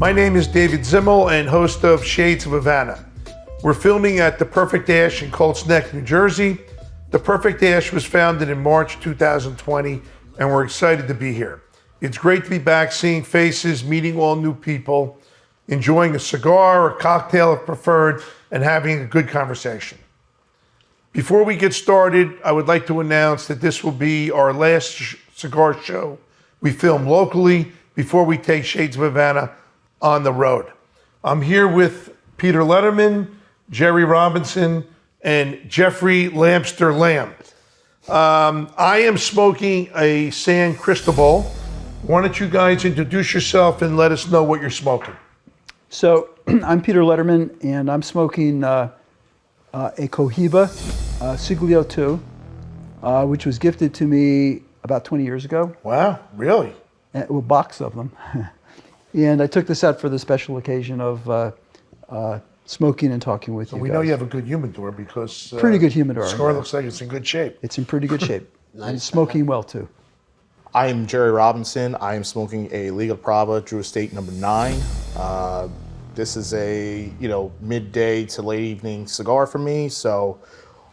My name is David Zimmel and host of Shades of Havana. We're filming at The Perfect Ash in Colts Neck, New Jersey. The Perfect Ash was founded in March 2020, and we're excited to be here. It's great to be back, seeing faces, meeting all new people, enjoying a cigar or cocktail if preferred, and having a good conversation. Before we get started, I would like to announce that this will be our last cigar show we film locally before we take Shades of Havana on the road. I'm here with Peter Lederman, Jerry Robinson, and Jeffrey Lampster Lamm. I am smoking a San Cristobal. Why don't you guys introduce yourself and let us know what you're smoking? So I'm Peter Lederman, and I'm smoking a Cohiba Siglo II, which was gifted to me about 20 years ago. Wow, really? A box of them. And I took this out for the special occasion of smoking and talking with you We guys. know you have a good humidor because... Pretty good humidor. The cigar looks like it's in good shape. It's in pretty good shape. Nice. And smoking well, too. I am Jerry Robinson. I am smoking a Liga Privada Drew Estate number 9. This is a midday to late evening cigar for me, so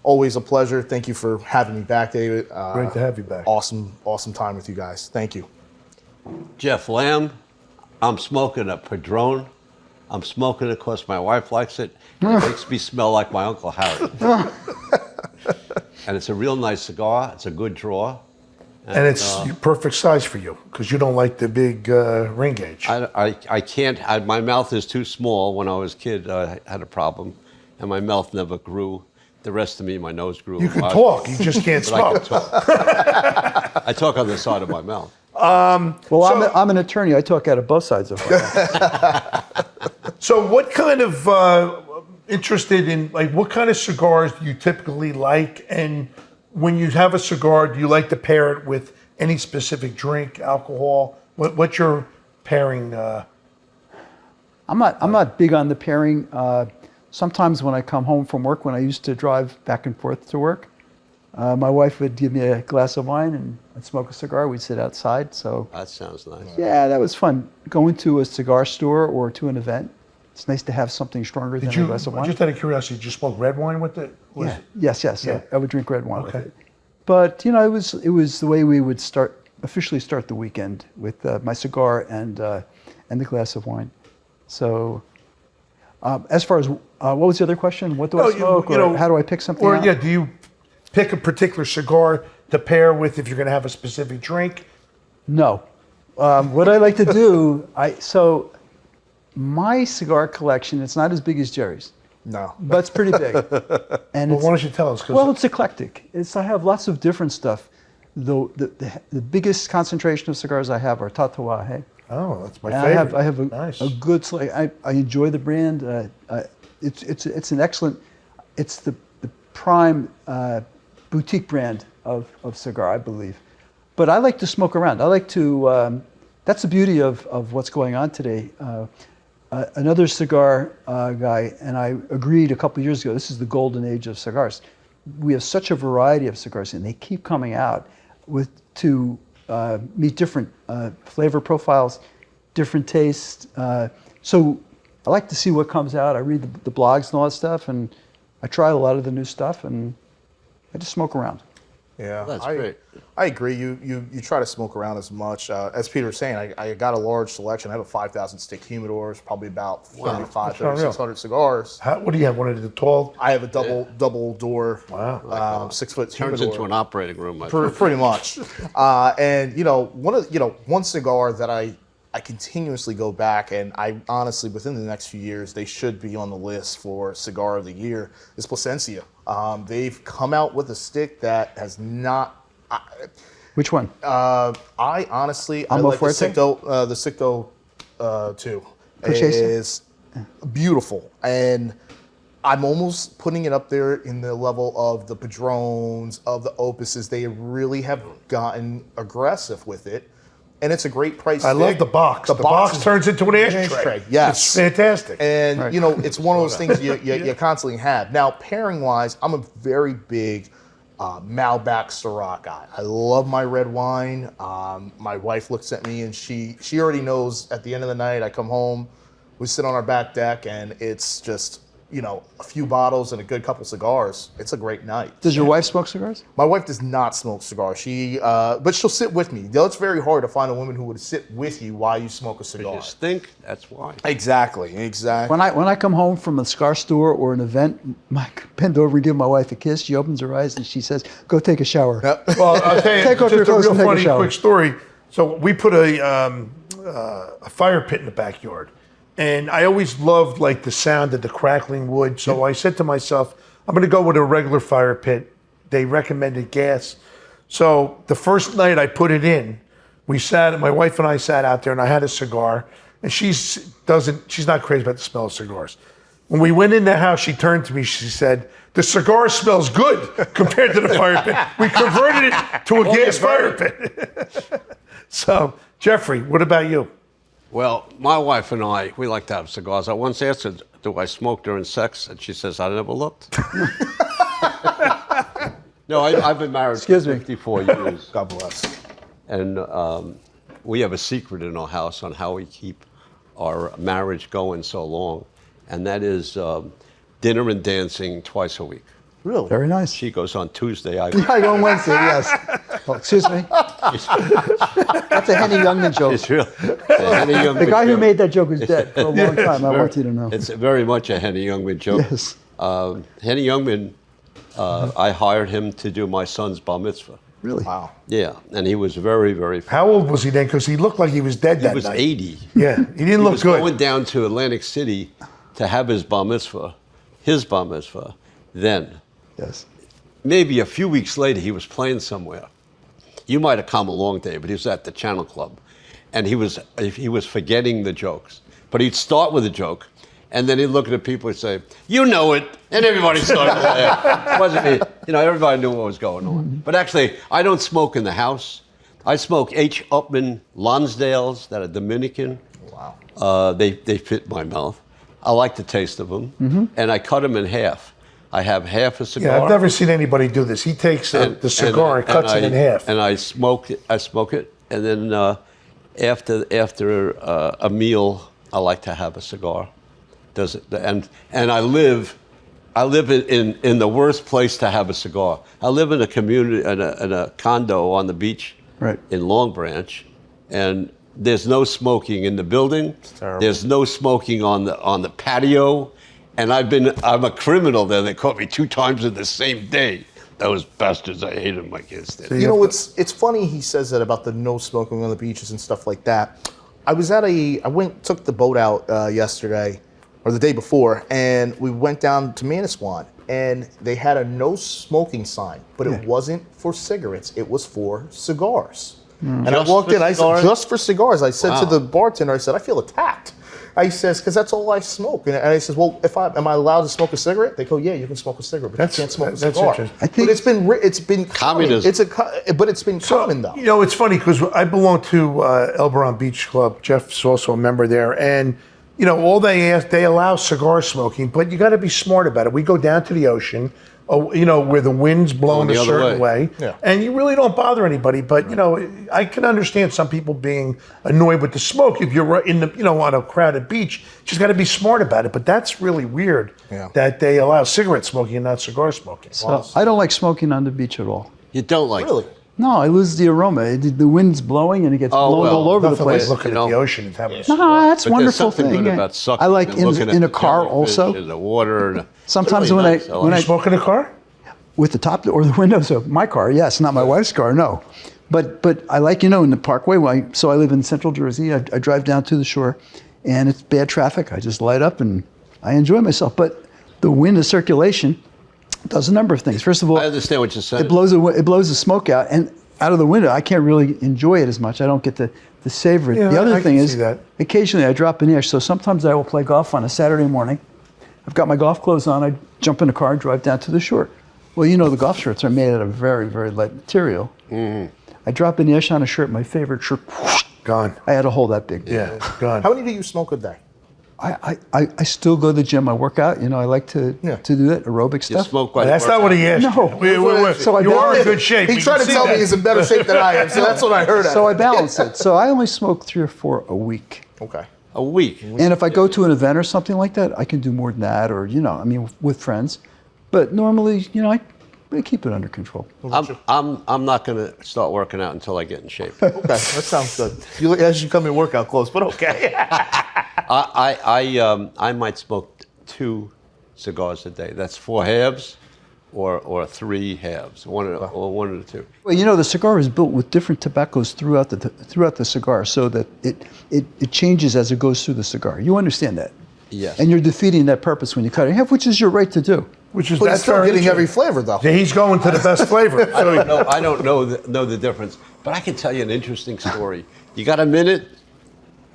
always a pleasure. Thank you for having me back, David. Great to have you back. Awesome time with you guys. Thank you. Jeff Lamm. I'm smoking a Padron. I'm smoking it because my wife likes it. It makes me smell like my Uncle Harry. And it's a real nice cigar. It's a good draw. And it's perfect size for you because you don't like the big ring gauge. I can't, my mouth is too small. When I was a kid, I had a problem, and my mouth never grew. The rest of me, my nose grew. You can talk, you just can't But I smoke. can talk. I talk on the side of my mouth. I'm an attorney. I talk out of both sides of my mouth. So what kind of, interested in, what kind of cigars do you typically like? And when you have a cigar, do you like to pair it with any specific drink, alcohol? What's your pairing? I'm not big on the pairing. Sometimes when I come home from work, when I used to drive back and forth to work, my wife would give me a glass of wine and I'd smoke a cigar. We'd sit outside. So That sounds nice. yeah, that was fun. Going to a cigar store or to an event, it's nice to have something stronger than a glass of wine. Just out of curiosity, did you smoke red wine with it? Yes. Yeah. I would drink red wine with it. But it was the way we would officially start the weekend with my cigar and the glass of wine. So as far as what was the other question? What do I smoke? Or how do I pick something out? Do you pick a particular cigar to pair with if you're going to have a specific drink? No. What I like to do, my cigar collection, it's not as big as Jerry's. No. But it's pretty big. And Well, why don't you tell us? it's eclectic. I have lots of different stuff. The biggest concentration of cigars I have are Tatuaje. Oh, that's my And favorite. I have Nice. a good I enjoy the brand. It's an excellent. It's the prime boutique brand of cigar, I believe. But I like to smoke around. I like to. That's the beauty of what's going on today. Another cigar guy and I agreed a couple of years ago. This is the golden age of cigars. We have such a variety of cigars, and they keep coming out to meet different flavor profiles, different tastes. So I like to see what comes out. I read the blogs and all that stuff, and I try a lot of the new stuff, and I just smoke around. Yeah, That's great. I agree. You try to smoke around as much. As Peter was saying, I got a large selection. I have a 5,000 stick humidors, probably about 3,600 cigars. What do you have? One of the tall? I have a double door, Wow. 6 foot Turns humidor. into an operating room. Pretty much. And one cigar that I continuously go back, and I honestly, within the next few years, they should be on the list for Cigar of the Year, is Plasencia. They've come out with a stick that has not. Which one? I like the Siglo II. It is beautiful, and I'm almost putting it up there in the level of the Padrones, of the Opuses. They really have gotten aggressive with it. And it's a great price. I love the box. The box turns into an ashtray. Yes. It's fantastic. And, it's one of those things you constantly have. Now, pairing-wise, I'm a very big Malbec Syrah guy. I love my red wine. My wife looks at me and she already knows at the end of the night, I come home, we sit on our back deck, and it's just, a few bottles and a good couple cigars. It's a great night. Does your wife smoke cigars? My wife does not smoke cigars. But she'll sit with me. It's very hard to find a woman who would sit with you while you smoke a cigar. You stink, that's why. Exactly. When I come home from a cigar store or an event, I bend over and give my wife a kiss. She opens her eyes and she says, "Go take a shower." Yep. Well, I'll tell you, Take off your just a clothes real and take a funny, shower. quick story. So we put a fire pit in the backyard. And I always loved like the sound of the crackling wood. So I said to myself, I'm going to go with a regular fire pit. They recommended gas. So the first night I put it in, my wife and I sat out there and I had a cigar. And she's not crazy about the smell of cigars. When we went in the house, she turned to me, she said, "The cigar smells good compared to the fire pit." We converted it to a gas fire pit. So, Jeffrey, what about you? Well, my wife and I, we like to have cigars. I once asked her, do I smoke during sex? And she says, I never looked. No, I've been married for 54 years. God bless. And we have a secret in our house on how we keep our marriage going so long. And that is dinner and dancing twice a week. Really? Very nice. She goes on Tuesday. I go on Wednesday, yes. Oh, excuse me. That's a Henny Youngman joke. It's real. The guy who made that joke is dead for a long time. I want you to know. It's very much a Henny Youngman joke. Yes. Henny Youngman, I hired him to do my son's bar mitzvah. Really? Wow. Yeah, and he was very, very. How old was he then? Because he looked like he was dead that night. He was 80. Yeah, he didn't look good. He was going down to Atlantic City to have his bar mitzvah. Then. Yes. Maybe a few weeks later, he was playing somewhere. You might have come along, Dave, but he was at the Channel Club, and he was forgetting the jokes. But he'd start with a joke, and then he'd look at the people and say, "You know it," and everybody started to laugh. It wasn't me. Everybody knew what was going on. But actually, I don't smoke in the house. I smoke H. Upmann Lonsdales that are Dominican. Wow. They fit my mouth. I like the taste of them, and I cut them in half. I have half a cigar. Yeah, I've never seen anybody do this. He takes the cigar and cuts it in half. And I smoke it, and then after a meal, I like to have a cigar. And I live in the worst place to have a cigar. I live in a community, in a condo on the beach, right, in Long Branch, and there's no smoking in the building. There's no smoking on the patio. And I'm a criminal there. They caught me 2 times in the same day. Those bastards, I hate them like it's dead. It's funny he says that about the no smoking on the beaches and stuff like that. I took the boat out yesterday, or the day before, and we went down to Manasquan, and they had a no smoking sign, but it wasn't for cigarettes, it was for cigars. And I walked in, I said, just for cigars. I said to the bartender, I said, I feel attacked. I says, because that's all I smoke. And I says, well, am I allowed to smoke a cigarette? They go, yeah, you can smoke a cigarette, but you can't smoke a cigar. I think it's been communism. But it's been common though. It's funny because I belong to El Baron Beach Club. Jeff's also a member there, and all they allow cigar smoking, but you got to be smart about it. We go down to the ocean, where the wind's blowing a certain way, and you really don't bother anybody. But I can understand some people being annoyed with the smoke if you're in the on a crowded beach. You just got to be smart about it. But that's really weird that they allow cigarette smoking and not cigar smoking. So I don't like smoking on the beach at all. You don't like really? No, I lose the aroma. The wind's blowing and it gets blown all over the place. Like looking at the ocean and having a No, that's a wonderful there's something thing. good about sucking I like and looking at in a the car jellyfish also. and the water. Sometimes really when nice. I You smoke in a car? with the top or the windows of my car, yes, not my wife's car, no. But I like, in the Parkway, so I live in Central Jersey. I drive down to the shore, and it's bad traffic. I just light up, and I enjoy myself. But the wind of circulation does a number of things. First of all, I understand what you're saying. It blows the smoke out, and out of the window, I can't really enjoy it as much. I don't get to savor it. Yeah, the other I thing can is, see that. occasionally I drop an ash. So sometimes I will play golf on a Saturday morning. I've got my golf clothes on. I jump in a car and drive down to the shore. Well, the golf shirts are made out of very, very light material. Mm-hmm. I drop an ash on a shirt, my favorite shirt. Gone. I had a hole that big. Yeah, gone. How many do you smoke a day? I still go to the gym. I work out. You know, I like to do that aerobic You stuff. smoke quite. That's not what he asked. No. So you are in good shape. He tried to tell me he's in better shape than I am, so that's what I heard. So I balance it. So I only smoke 3 or 4 a week. Okay. A week. And if I go to an event or something like that, I can do more than that, or with friends. But normally, I keep it under control. I'm not going to start working out until I get in shape. Okay, that sounds good. As you come in workout clothes, but okay. I might smoke 2 cigars a day. That's 4 halves, or 3 halves, one of the 2. Well, the cigar is built with different tobaccos throughout the cigar, so that it changes as it goes through the cigar. You understand that? Yes. And you're defeating that purpose when you cut it in half, which is your right to do. Which is But that's it's still very getting every interesting. flavor, though. Yeah, he's going to the best flavor. I don't know the difference, but I can tell you an interesting story. You got a minute?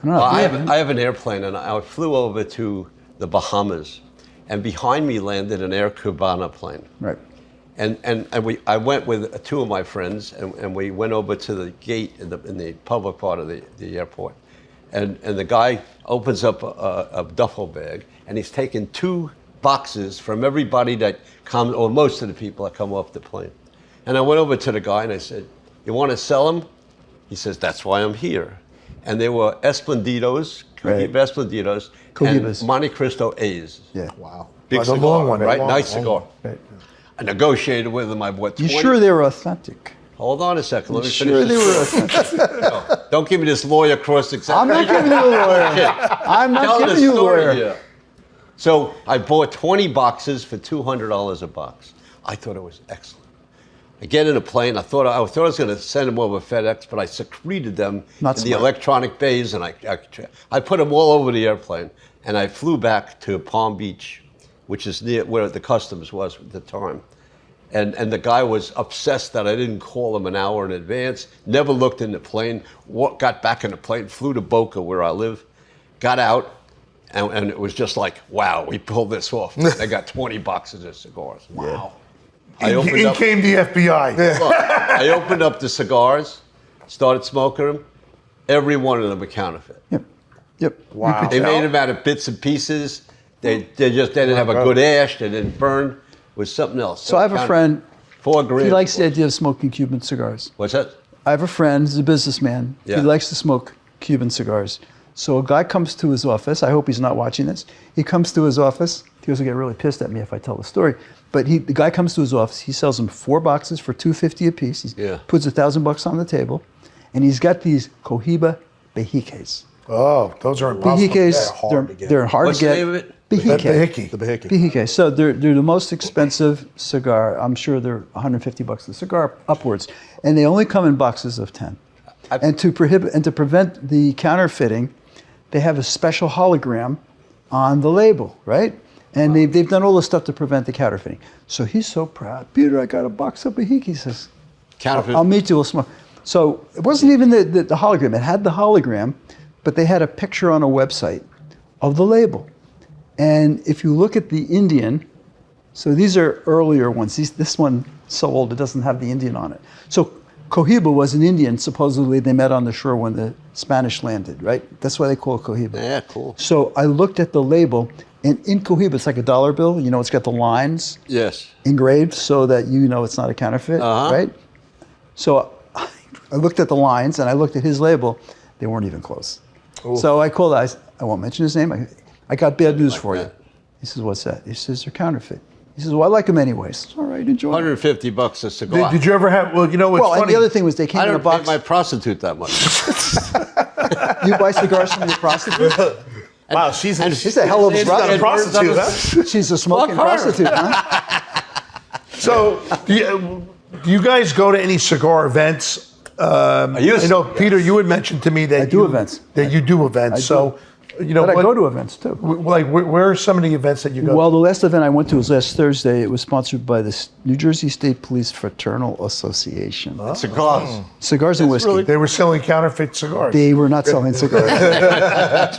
I have an airplane, and I flew over to the Bahamas, and behind me landed an Air Cubana plane. Right. And I went with 2 of my friends, and we went over to the gate in the public part of the airport. And the guy opens up a duffel bag, and he's taking 2 boxes from everybody that comes, or most of the people that come off the plane. And I went over to the guy and I said, "You want to sell them?" He says, "That's why I'm here." And they were Esplendidos, Right. Cohiba Esplendidos, Cohibas. and Monte Cristo A's. Yeah. Wow. Big the cigar, long one, right? long Nice one. cigar. Right. I negotiated with them. I bought 20. You sure they were authentic? Hold on a second. Let me Sure finish they this were story. authentic. No, don't give me this lawyer cross-examination. I'm not giving you a lawyer. I'm not Tell the giving you a story lawyer. here. So I bought 20 boxes for $200 a box. I thought it was excellent. I get in a plane. I thought I was going to send them over FedEx, but I secreted them Not in the smart. electronic bays, and I put them all over the airplane. And I flew back to Palm Beach, which is near where the customs was at the time. And the guy was obsessed that I didn't call him an hour in advance, never looked in the plane, got back in the plane, flew to Boca where I live, got out, and it was just like, wow, we pulled this off. I got 20 boxes of cigars. Wow. In came the FBI. Look, I opened up the cigars, started smoking them. Every one of them a counterfeit. Yep. Wow. They made them out of bits and pieces. They didn't have a good ash. They didn't burn. It was something else. So I have a friend. $4 grand. He likes the idea of smoking Cuban cigars. What's that? I have a friend, he's a businessman. Yeah. He likes to smoke Cuban cigars. So a guy comes to his office. I hope he's not watching this. He comes to his office. He will get really pissed at me if I tell the story. But the guy comes to his office. He sells him 4 boxes for $250 a piece. He puts $1,000 on the table, and he's got these Cohiba Behiques. Oh, those are impossible. Behiques, they're hard What's to get. the name of it? Behique. The Behique. Behique. So they're the most expensive cigar. I'm sure they're $150 a cigar upwards, and they only come in boxes of 10. And to prevent the counterfeiting, they have a special hologram on the label, right? And they've done all this stuff to prevent the counterfeiting. So he's so proud. Peter, I got a box of Behique. He says, Counterfeit. I'll meet you. We'll smoke. So it wasn't even the hologram. It had the hologram, but they had a picture on a website of the label. And if you look at the Indian, so these are earlier ones. This one so old it doesn't have the Indian on it. So Cohiba was an Indian. Supposedly they met on the shore when the Spanish landed, right? That's why they call it Cohiba. Yeah, cool. So I looked at the label, and in Cohiba it's like a dollar bill. You know, it's got the lines Yes. engraved so that you know it's not a counterfeit, right? So I looked at the lines and I looked at his label. They weren't even close. Ooh. So I called. I won't mention his name. I got bad news for you. He says, "What's that?" He says, "They're counterfeit." He says, "Well, I like them anyways." All right, enjoy. $150 a cigar. Did you ever have? Well, you know what's funny. And the other thing was they came I in a don't box. pay my prostitute that much. You buy cigars from your prostitute? Wow, she's She's a hell of a prostitute, huh? She's a smoking Fuck her. prostitute, huh? So, do you guys go to any cigar events? I used I know, to, Peter, you had mentioned to me that I do events. That you do events. So, you know, But I go to events too. Like, where are some of the events that you go? Well, the last event I went to was last Thursday. It was sponsored by the New Jersey State Police Fraternal Association. Cigars. Cigars and whiskey. They were selling counterfeit cigars. They were not selling cigars.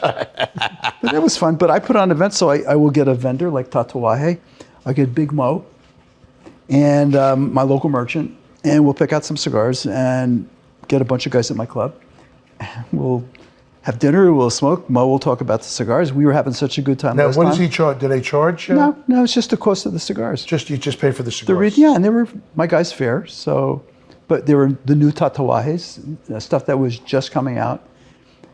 But that was fun. But I put on events, so I will get a vendor like Tatuaje. I'll get Big Mo and my local merchant, and we'll pick out some cigars and get a bunch of guys at my club. We'll have dinner. We'll smoke. Mo will talk about the cigars. We were having such a good time Now, last what time. does he charge? Do they charge? No, it's just the cost of the cigars. You just pay for the cigars. Yeah, and they were my guys' fare. So, but they were the new tatuajes, stuff that was just coming out.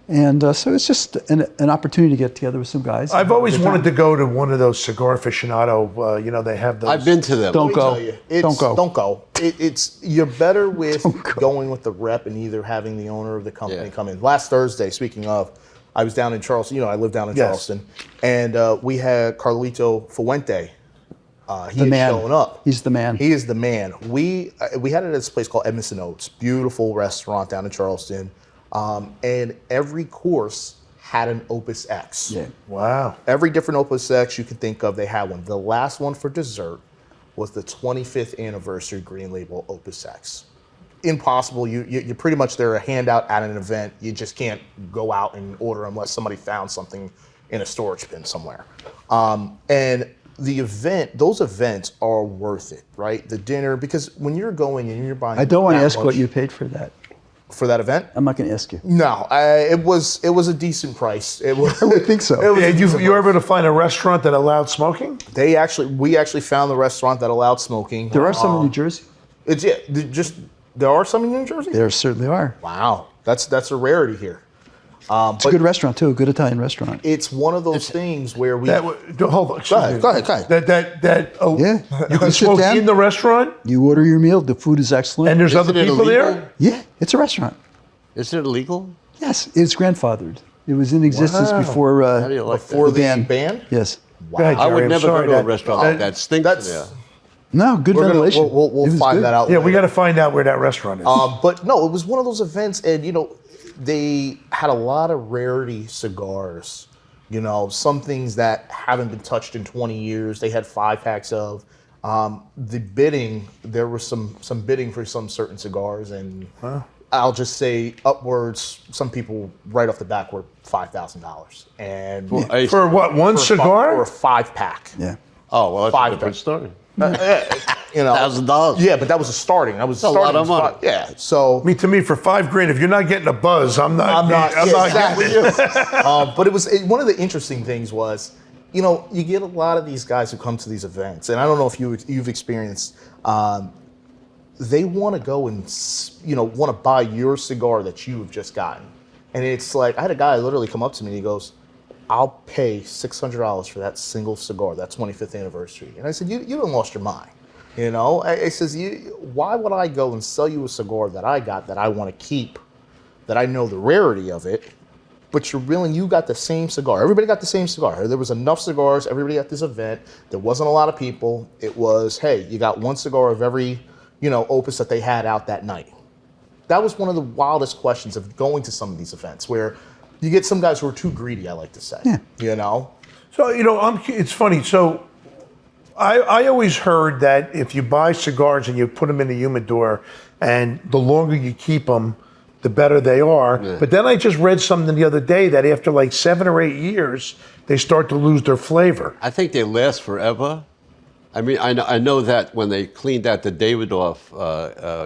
And so it's just an opportunity to get together with some guys. I've always wanted to go to one of those Cigar Aficionado. They have those. I've been to them. Don't go. Don't go. Don't go. It's you're better with going with the rep and either having the owner of the company come in. Last Thursday, speaking of, I was down in Charleston. I live down in Charleston, and we had Carlito Fuente. He is showing up. He's the man. He is the man. We had it at this place called Edmondson Oats, beautiful restaurant down in Charleston. And every course had an Opus X. Yeah. Wow. Every different Opus X you can think of, they had one. The last one for dessert was the 25th anniversary Green Label Opus X. Impossible. You're pretty much there, a handout at an event. You just can't go out and order unless somebody found something in a storage bin somewhere. And those events are worth it, right? The dinner, because when you're going and you're buying, I don't want to ask what you paid for that. For that event? I'm not going to ask you. No, it was a decent price. It was, I would think so. You were able to find a restaurant that allowed smoking? we actually found the restaurant that allowed smoking. There are some in New Jersey. There are some in New Jersey? There certainly are. Wow, that's a rarity here. It's a good restaurant too, a good Italian restaurant. It's one of those things where we. Hold on. Go ahead. You can sit smoke down. in the restaurant, You order your meal, the food is excellent. and there's Isn't other it people illegal? there. Yeah, it's a restaurant. Isn't it illegal? Yes, it's grandfathered. It was in existence Wow. before How do you like Before that? the ban? Yes. Go ahead, I Jerry, would I'm never sorry, go to a restaurant like that. Stinks that's- there. No, good We'll ventilation. It was find good. that out. Yeah, we later. got to find out where that restaurant is. But no, it was one of those events, and they had a lot of rarity cigars. Some things that haven't been touched in 20 years. They had 5-packs of. The bidding, there was some bidding for some certain cigars, and I'll just say upwards. Some people right off the bat were $5,000, and For what, one cigar? or a 5-pack. Yeah. Oh, well, that's Five a different story. $1,000. Yeah, but that was a starting. That was a lot of money. Yeah, so. To me, for $5,000, if you're not getting a buzz, I'm not exactly. getting it. But one of the interesting things was, you get a lot of these guys who come to these events, and I don't know if you've experienced. They want to go and want to buy your cigar that you have just gotten, and it's like I had a guy literally come up to me and he goes, "I'll pay $600 for that single cigar, that 25th anniversary," and I said, "You done lost your mind." I says, why would I go and sell you a cigar that I got that I want to keep, that I know the rarity of it, but you got the same cigar. Everybody got the same cigar. There was enough cigars, everybody at this event. There wasn't a lot of people. It was, hey, you got one cigar of every, opus that they had out that night. That was one of the wildest questions of going to some of these events where you get some guys who are too greedy, I like to say. Yeah. So, it's funny. So I always heard that if you buy cigars and you put them in the humidor, and the longer you keep them, the better they are. Yeah. But then I just read something the other day that after like 7 or 8 years, they start to lose their flavor. I think they last forever. I mean, I know that when they cleaned out the Davidoff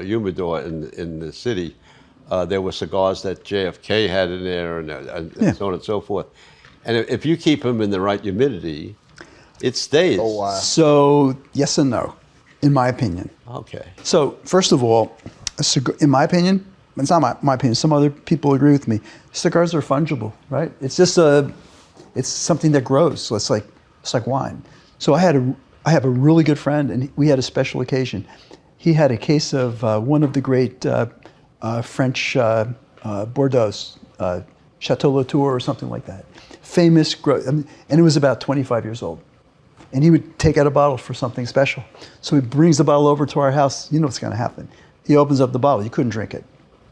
humidor in the city, there were cigars that JFK had in there and so on and so forth. And if you keep them in the right humidity, it stays. Oh, wow. So, yes and no, in my opinion. Okay. So, first of all, in my opinion, it's not my opinion, some other people agree with me, cigars are fungible, right? It's just it's something that grows. So it's like wine. So I have a really good friend, and we had a special occasion. He had a case of one of the great French Bordeaux, Chateau Latour or something like that. Famous, and it was about 25 years old. And he would take out a bottle for something special. So he brings the bottle over to our house. You know what's going to happen. He opens up the bottle. You couldn't drink it.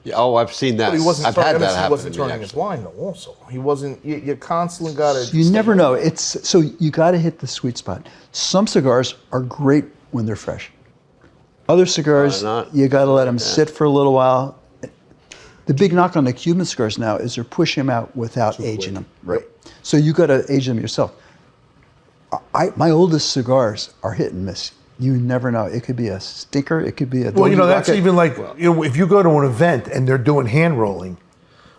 Yeah, oh, I've seen that. Well, I've had that happen. He wasn't to me, turning his actually. wine though. Also, he wasn't. You constantly got to. You never know. So you got to hit the sweet spot. Some cigars are great when they're fresh. Other cigars, you got to let them sit for a little while. The big knock on the Cuban cigars now is they're pushing them out without aging them. Right. So you got to age them yourself. My oldest cigars are hit and miss. You never know. It could be a stinker. It could be a. Well, that's even like if you go to an event and they're doing hand rolling,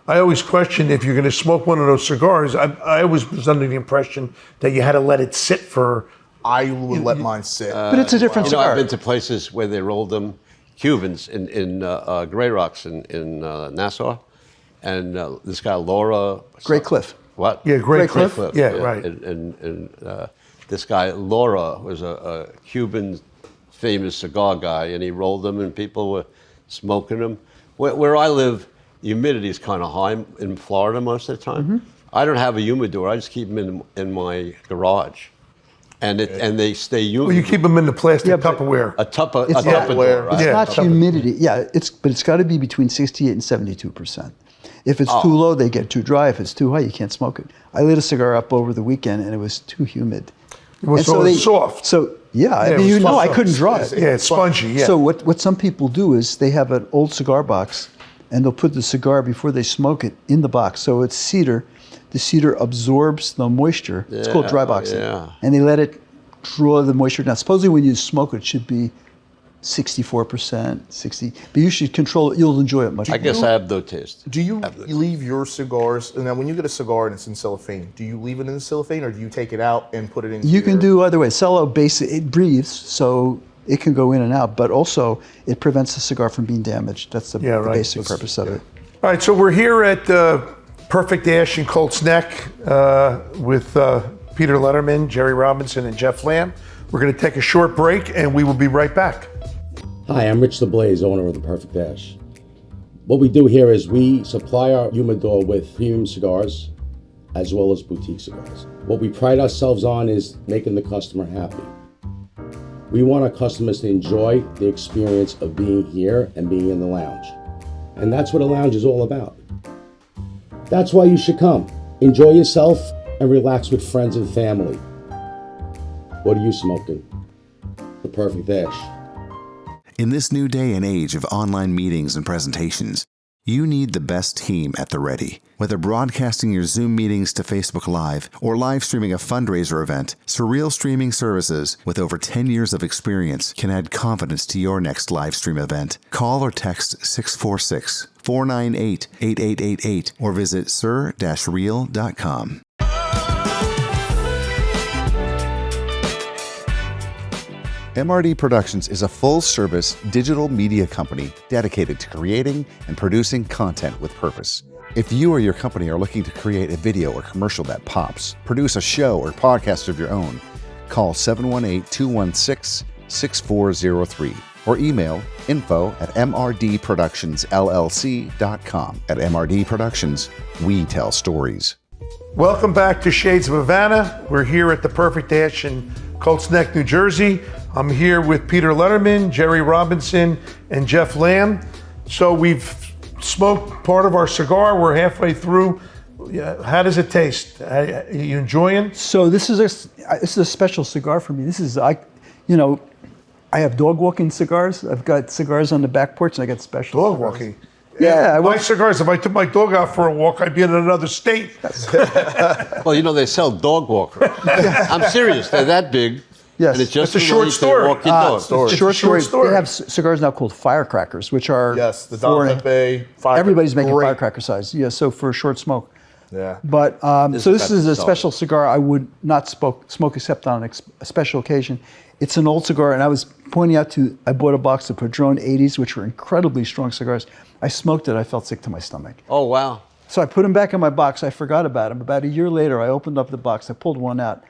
I always question if you're going to smoke one of those cigars. I always was under the impression that you had to let it sit for. I would let mine sit. But it's a different cigar. I've been to places where they rolled them, Cubans in Grey Rocks in Nassau, and this guy Laura. Great Cliff. What? Yeah, Great Cliff. Cliff. Yeah, right. And this guy Laura was a Cuban famous cigar guy, and he rolled them, and people were smoking them. Where I live, the humidity is kind of high in Florida most of the time. Mm-hmm. I don't have a humidor. I just keep them in my garage, and they stay humid. Well, you keep them in the plastic Yeah, but- Tupperware. a Tupperware. Tupperware. It's Yeah, not Tupperware. humidity. Yeah, but it's got to be between 68 and 72%. If it's too low, they get too dry. If it's too high, you can't smoke it. I lit a cigar up over the weekend, and it was too humid. Well, And so it's soft. So yeah, I it mean, was I soft. couldn't draw it. Yeah, it's spongy. Yeah. So what some people do is they have an old cigar box, and they'll put the cigar before they smoke it in the box. So it's cedar. The cedar absorbs the moisture. It's called dry boxing. Yeah. And they let it draw the moisture. Now, supposedly when you smoke it should be 64%, 60. But you should control it. You'll enjoy it much I more. guess I have no taste. Do you leave your cigars, and then when you get a cigar and it's in cellophane, do you leave it in the cellophane or do you take it out and put it in? You can do either way. Cello it breathes, so it can go in and out, but also it prevents the cigar from being damaged. That's the, Yeah, the right. basic purpose of it. All right, so we're here at Perfect Ash in Colts Neck with Peter Lederman, Jerry Robinson, and Jeff Lamm. We're going to take a short break, and we will be right back. Hi, I'm Rich DeBlaze, owner of the Perfect Ash. What we do here is we supply our humidor with premium cigars as well as boutique cigars. What we pride ourselves on is making the customer happy. We want our customers to enjoy the experience of being here and being in the lounge. And that's what a lounge is all about. That's why you should come. Enjoy yourself and relax with friends and family. What are you smoking? The Perfect Ash. In this new day and age of online meetings and presentations, you need the best team at the ready. Whether broadcasting your Zoom meetings to Facebook Live or live streaming a fundraiser event, Surreal Streaming Services, with over 10 years of experience, can add confidence to your next live stream event. Call or text 646-498-8888 or visit sur-real.com. MRD Productions is a full-service digital media company dedicated to creating and producing content with purpose. If you or your company are looking to create a video or commercial that pops, produce a show or podcast of your own, call 718-216-6403 or email info@mrdproductionsllc.com. At MRD Productions, we tell stories. Welcome back to Shades of Havana. We're here at the Perfect Ash in Colts Neck, New Jersey. I'm here with Peter Lederman, Jerry Robinson, and Jeff Lamm. So we've smoked part of our cigar. We're halfway through. How does it taste? Are you enjoying? So this is a special cigar for me. I have dog walking cigars. I've got cigars on the back porch, and I got special Dog cigars. walking. Yeah, My cigars, if I took my dog out for a walk, I'd be in another state. Well, they sell dog walkers. I'm serious. They're that big. Yes. And it's just It's a short story. Walk your dog. It's a Short short story. story. They have cigars now called firecrackers, which are Yes, the Don Pepe fire. Everybody's making great. firecracker size. Yeah, so for a short smoke. Yeah. But This so is this about is to a sell. special cigar I would not smoke except on a special occasion. It's an old cigar, and I was pointing out I bought a box of Padron 80s, which were incredibly strong cigars. I smoked it, I felt sick to my stomach. Oh, wow. So I put them back in my box. I forgot about them. About a year later, I opened up the box. I pulled one out.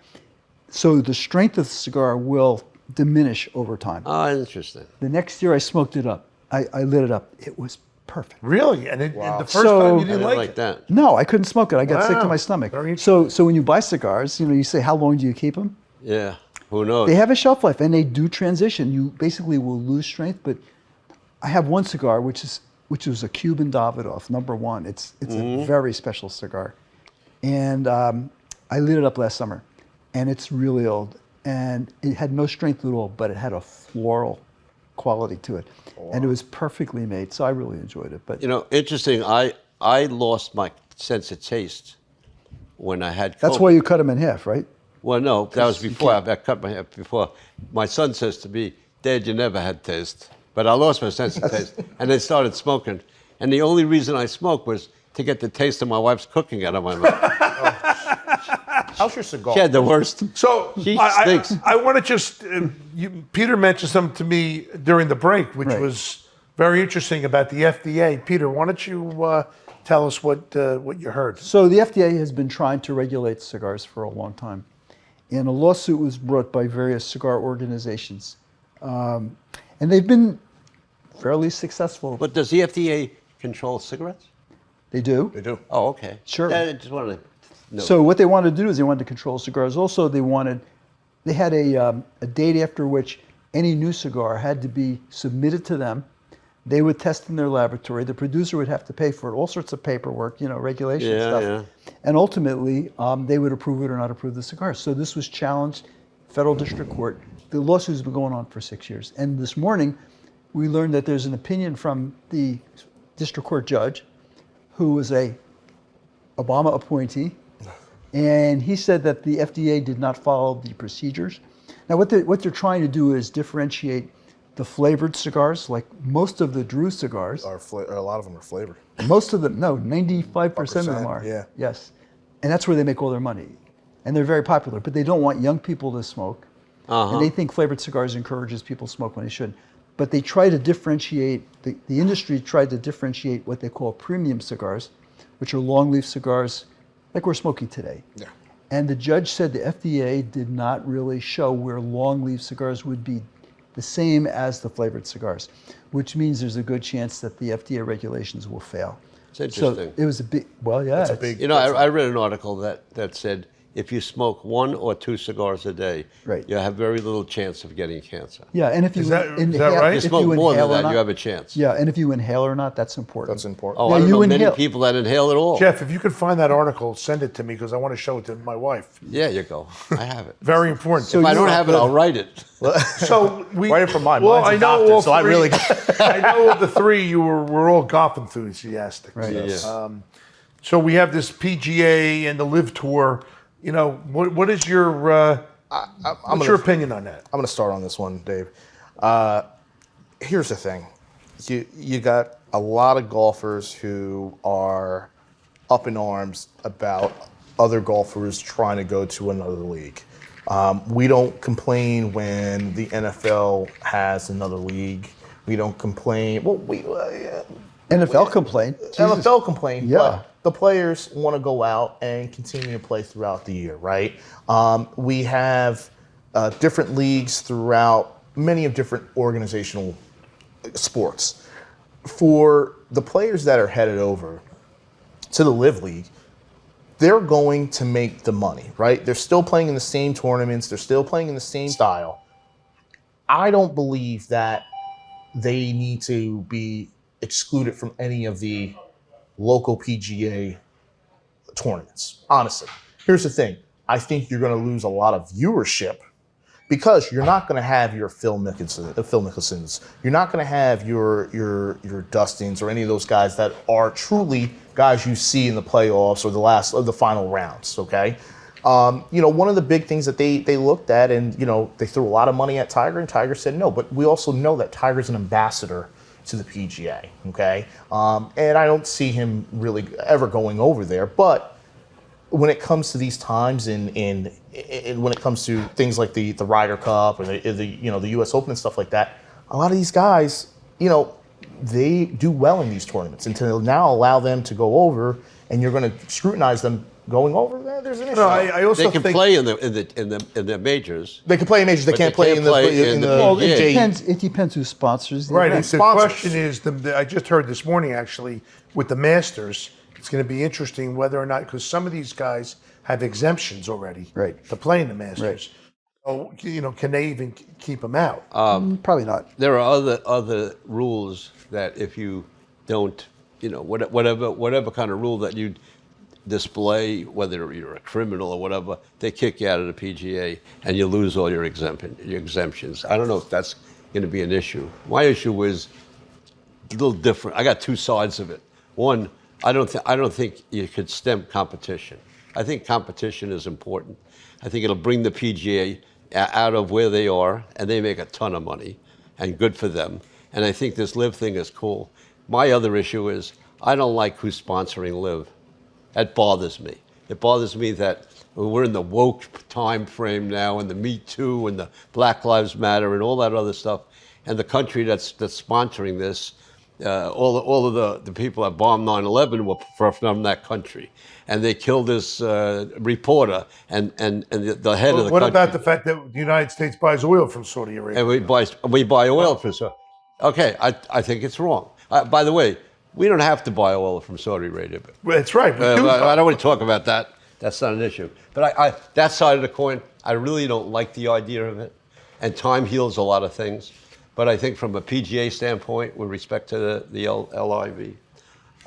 So the strength of the cigar will diminish over time. Oh, interesting. The next year, I smoked it up. I lit it up. It was perfect. Really? And the first So- time you I didn't didn't like it? that. No, I couldn't smoke it. I got sick to Wow. my stomach. Very So when you buy cigars, you say, how long do you keep them? Yeah. Who knows? They have a shelf life, and they do transition. You basically will lose strength, but I have one cigar, which was a Cuban Davidoff, #1. It's a very special cigar. And I lit it up last summer, and it's really old. And it had no strength at all, but it had a floral quality to it. And it was perfectly made, so I really enjoyed it. But Interesting. I lost my sense of taste when I had that's COVID. why you cut them in half, right? Well, no, that was before. I cut my hair before. My son says to me, Dad, you never had taste. But I lost my sense of taste. And then started smoking. And the only reason I smoked was to get the taste of my wife's cooking out of my mouth. How's your cigar? She had the worst. So She I stinks. want to just, Peter mentioned something to me during the break, which Right. was very interesting about the FDA. Peter, why don't you tell us what you heard? So the FDA has been trying to regulate cigars for a long time. And a lawsuit was brought by various cigar organizations. And they've been fairly successful. But does the FDA control cigarettes? They do. They do. Oh, okay. Sure. I just wanted to know. So what they wanted to do is they wanted to control cigars. Also, they had a date after which any new cigar had to be submitted to them. They would test in their laboratory. The producer would have to pay for it, all sorts of paperwork, regulation stuff. Yeah. And ultimately, they would approve it or not approve the cigar. So this was challenged, federal district court. The lawsuit's been going on for 6 years. And this morning, we learned that there's an opinion from the district court judge, who was a Obama appointee, and he said that the FDA did not follow the procedures. Now, what they're trying to do is differentiate the flavored cigars, like most of the Drew cigars. A lot of them are flavored. Most of them, no, 95% of them are. Yeah. Yes. And that's where they make all their money. And they're very popular, but they don't want young people to smoke. And they think flavored cigars encourages people to smoke when they shouldn't. But they try to differentiate, the industry tried to differentiate what they call premium cigars, which are long leaf cigars like we're smoking today. Yeah. And the judge said the FDA did not really show where long leaf cigars would be the same as the flavored cigars, which means there's a good chance that the FDA regulations will fail. It's interesting. So it was a big, well, yeah. It's a big. I read an article that said if you smoke 1 or 2 cigars a day, Right. you have very little chance of getting cancer. Yeah, and if you Is that inhale, right? If you if smoke you more than inhale or that, not, you have a chance. yeah, and if you inhale or not, that's important. That's important. Oh, Yeah, I don't you know many inhale- people that inhale at all. Jeff, if you could find that article, send it to me because I want to show it to my wife. Yeah, you go. I have it. Very important. So If I you- don't have it, I'll write it. So we Right from mine. Well, Mine's a I know doctor, all so I three- really- I know of the three. We're all golf enthusiastic. Right. Yeah. So we have this PGA and the LIV Tour. What is your what's your opinion on that? I'm going to start on this one, Dave. Here's the thing. You got a lot of golfers who are up in arms about other golfers trying to go to another league. We don't complain when the NFL has another league. We don't complain. Well, NFL complained. NFL complain, Yeah. but the players want to go out and continue to play throughout the year, right? We have different leagues throughout many of different organizational sports. For the players that are headed over to the LIV League, they're going to make the money, right? They're still playing in the same tournaments. They're still playing in the same style. I don't believe that they need to be excluded from any of the local PGA tournaments. Honestly, here's the thing. I think you're going to lose a lot of viewership because you're not going to have your Phil Mickelsons. You're not going to have your Dustins or any of those guys that are truly guys you see in the playoffs or the final rounds. Okay, one of the big things that they looked at, and they threw a lot of money at Tiger, and Tiger said no. But we also know that Tiger's an ambassador to the PGA. Okay, and I don't see him really ever going over there, but when it comes to these times and when it comes to things like the Ryder Cup or the U.S. Open and stuff like that, a lot of these guys, they do well in these tournaments. And to now allow them to go over and you're going to scrutinize them going over, there's an issue. No, I also They can think play in the majors. They can play in majors. They But can't they play can't in the play in the Well, Yeah. it depends who sponsors the right. event. The sponsors. question is, I just heard this morning actually with the Masters. It's going to be interesting whether or not, because some of these guys have exemptions already Right. to play in the Masters. So, can they even keep them out? Probably not. There are other rules that if you don't, whatever kind of rule that you display, whether you're a criminal or whatever, they kick you out of the PGA and you lose all your exemptions. I don't know if that's going to be an issue. My issue is a little different. I got two sides of it. One, I don't think you could stem competition. I think competition is important. I think it'll bring the PGA out of where they are, and they make a ton of money, and good for them. And I think this LIV thing is cool. My other issue is I don't like who's sponsoring LIV. That bothers me. It bothers me that we're in the woke time frame now, and the Me Too, and the Black Lives Matter, and all that other stuff. And the country that's sponsoring this, all of the people that bombed 9/11 were from that country, and they killed this reporter and the head of the What country. about the fact that the United States buys oil from Saudi Arabia? And we buy oil from Saudi. Okay, I think it's wrong. By the way, we don't have to buy oil from Saudi Arabia. That's right. I don't want to talk about that. That's not an issue. But I that side of the coin, I really don't like the idea of it. And time heals a lot of things. But I think from a PGA standpoint, with respect to the LIV,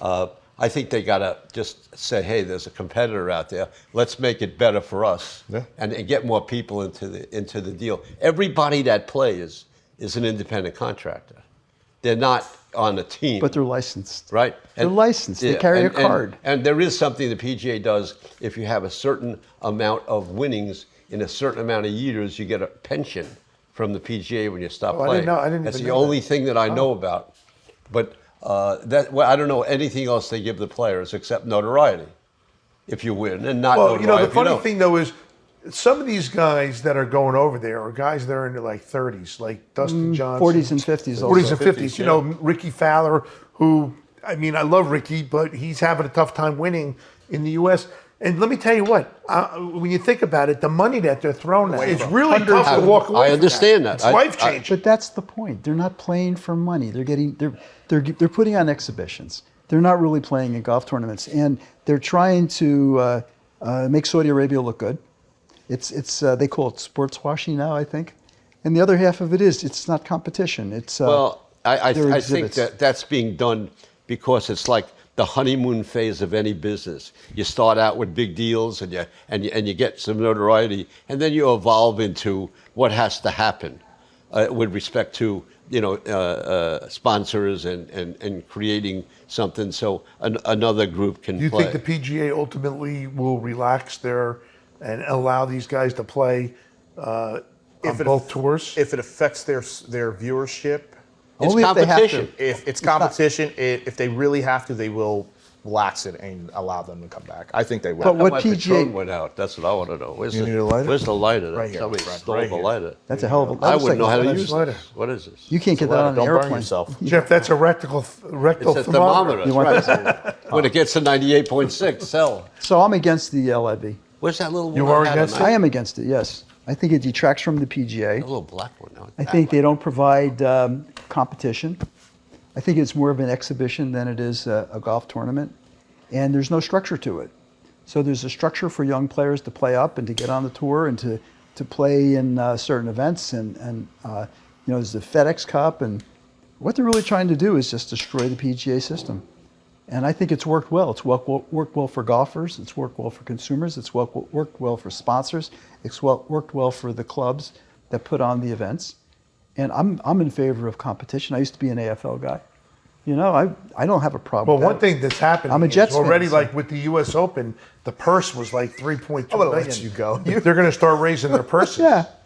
I think they got to just say, hey, there's a competitor out there. Let's make it better for us, and get more people into the deal. Everybody that plays is an independent contractor. They're not on a team. But they're licensed. Right? They're licensed. They carry a card. And there is something the PGA does. If you have a certain amount of winnings in a certain amount of years, you get a pension from the PGA when you stop playing. That's the only thing that I know about. But I don't know anything else they give the players except notoriety if you win, and not notoriety. Well, the funny thing though is some of these guys that are going over there are guys that are in their like 30s, like Dustin Johnson. 40s and 50s. 40s and 50s. You know, Ricky Fowler, who, I mean, I love Ricky, but he's having a tough time winning in the U.S. And let me tell you what, when you think about it, the money that they're throwing at, it's really tough to walk away I understand that. It's life-changing. But that's the point. They're not playing for money. They're putting on exhibitions. They're not really playing in golf tournaments, and they're trying to make Saudi Arabia look good. It's they call it sports washing now, I think. And the other half of it is it's not competition. It's I think that's being done because it's like the honeymoon phase of any business. You start out with big deals and you get some notoriety, and then you evolve into what has to happen with respect to sponsors and creating something so another group can play. Do you think the PGA ultimately will relax and allow these guys to play on both tours? If it affects their viewership, it's only competition. If they have to. if it's competition, if they really have to, they will relax it and allow them to come back. I think they will. But what My PGA Patron went out. That's what I want to know. Where's You need a lighter? Where's the lighter? Right here, Somebody friend, stole right the here. lighter. That's a hell of a. I wouldn't know how to That's use lighter. this. What is this? You can't get that on an Don't burn airplane. yourself. Jeff, that's a rectal It's a thermometer. thermometer. You want When it gets to 98.6, sell. So I'm against the LIV. Where's that little one? You are I had against tonight? I am against it. Yes, I think it detracts from the PGA. A little black one. No, I think they don't provide competition. I think it's more of an exhibition than it is a golf tournament. And there's no structure to it. So there's a structure for young players to play up and to get on the tour and to play in certain events. And there's the FedEx Cup. And what they're really trying to do is just destroy the PGA system. And I think it's worked well. It's worked well for golfers. It's worked well for consumers. It's worked well for sponsors. It's worked well for the clubs that put on the events. And I'm in favor of competition. I used to be an AFL guy. I don't have a problem with that. One thing that's happening I'm a Jets is already fan, so- like with the U.S. Open, the purse was like $3.2 I'm gonna million. let you go. They're going to start raising their purses.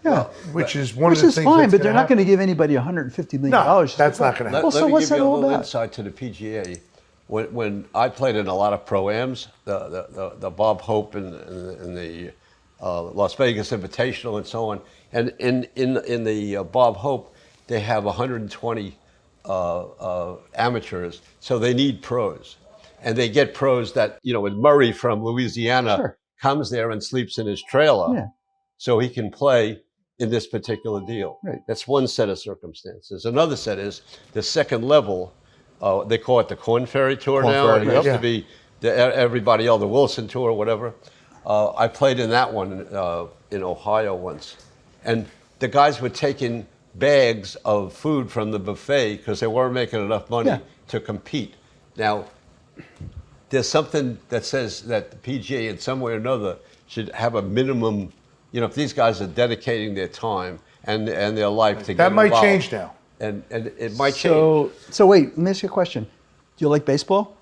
Yeah. Which is one Which of the is things fine, that's but they're not happen. going to give anybody $150 million. No, that's not going to happen. Well, so Let me what's give that you a all little about? insight to the PGA. When I played in a lot of pro-ams, the Bob Hope and the Las Vegas Invitational and so on, and in the Bob Hope, they have 120 amateurs, so they need pros, and they get pros that with Murray from Louisiana comes there and sleeps in his trailer, so he can play in this particular deal. Right. That's one set of circumstances. Another set is the second level. They call it the Corn Ferry Tour now. Ferry, It used yep. to be everybody else, the Wilson Tour or whatever. I played in that one in Ohio once, and the guys were taking bags of food from the buffet because they weren't making enough money to compete. Now, there's something that says that the PGA in some way or another should have a minimum, if these guys are dedicating their time and their life to get That might involved, change now. And it might change. So wait, let me ask you a question. Do you like baseball?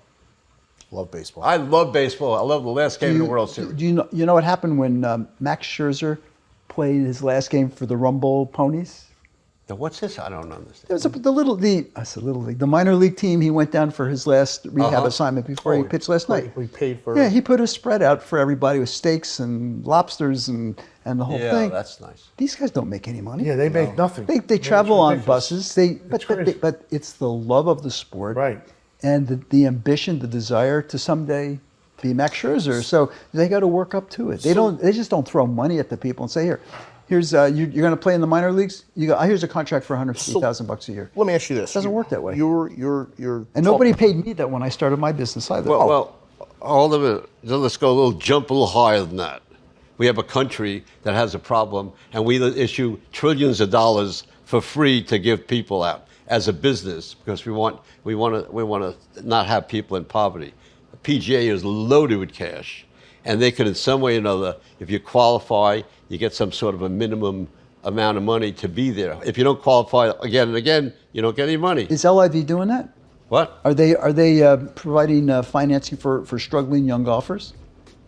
Love baseball. I love baseball. I love the last game of the World Series. Do you know what happened when Max Scherzer played his last game for the Rumble Ponies? Now, what's this? I don't understand. It was the minor league team. He went down for his last rehab assignment before he pitched last night. We paid for. Yeah, he put a spread out for everybody with steaks and lobsters and the whole thing. Yeah, that's nice. These guys don't make any money. Yeah, they make nothing. They travel on ridiculous. buses. crazy. But it's the love of the sport, Right. and the ambition, the desire to someday be Max Scherzer. So they got to work up to it. They just don't throw money at the people and say, here's you're going to play in the minor leagues. Here's a contract for $150,000 a year. Let me ask you this: It doesn't work that way. You're And nobody paid me that when I started my business either. Well, all of it. Let's go jump a little higher than that. We have a country that has a problem, and we issue trillions of dollars for free to give people out as a business because we want to not have people in poverty. The PGA is loaded with cash, and they could, in some way or another, if you qualify, you get some sort of a minimum amount of money to be there. If you don't qualify again and again, you don't get any money. Is LIV doing that? What? Are they providing financing for struggling young golfers?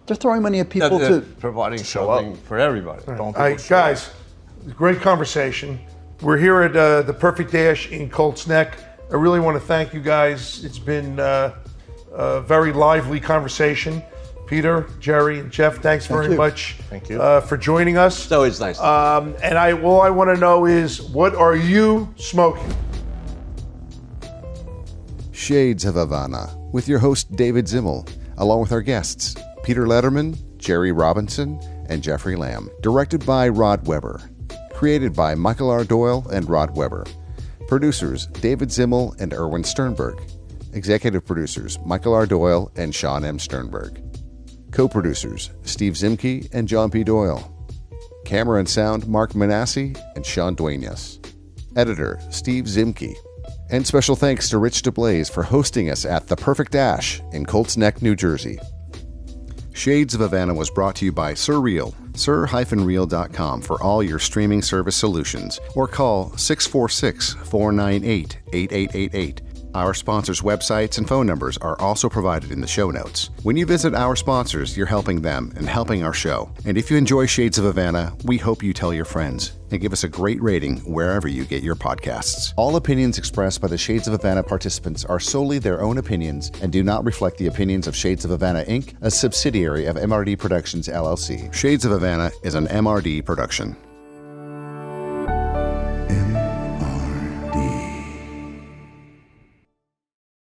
They're throwing money at people They're to providing show up. something for everybody. All right, guys, great conversation. We're here at the Perfect Dash in Colts Neck. I really want to thank you guys. It's been a very lively conversation. Peter, Jerry, and Jeff, thanks very much. Thank you. For joining us. It's always nice. And all I want to know is, what are you smoking? Shades of Havana with your host David Zimmel, along with our guests Peter Lederman, Jerry Robinson, and Jeffrey Lamm. Directed by Rod Weber. Created by Michael R. Doyle and Rod Weber. Producers David Zimmel and Erwin Sternberg. Executive producers Michael R. Doyle and Sean M. Sternberg. Co-producers Steve Zimke and John P. Doyle. Camera and sound Mark Manassi and Sean Duenas. Editor Steve Zimke. And special thanks to Rich DeBlaze for hosting us at The Perfect Dash in Colts Neck, New Jersey. Shades of Havana was brought to you by Surreal, sir-real.com for all your streaming service solutions, or call 646-498-8888. Our sponsors' websites and phone numbers are also provided in the show notes. When you visit our sponsors, you're helping them and helping our show. And if you enjoy Shades of Havana, we hope you tell your friends and give us a great rating wherever you get your podcasts. All opinions expressed by the Shades of Havana participants are solely their own opinions and do not reflect the opinions of Shades of Havana, Inc., a subsidiary of MRD Productions, LLC. Shades of Havana is an MRD production.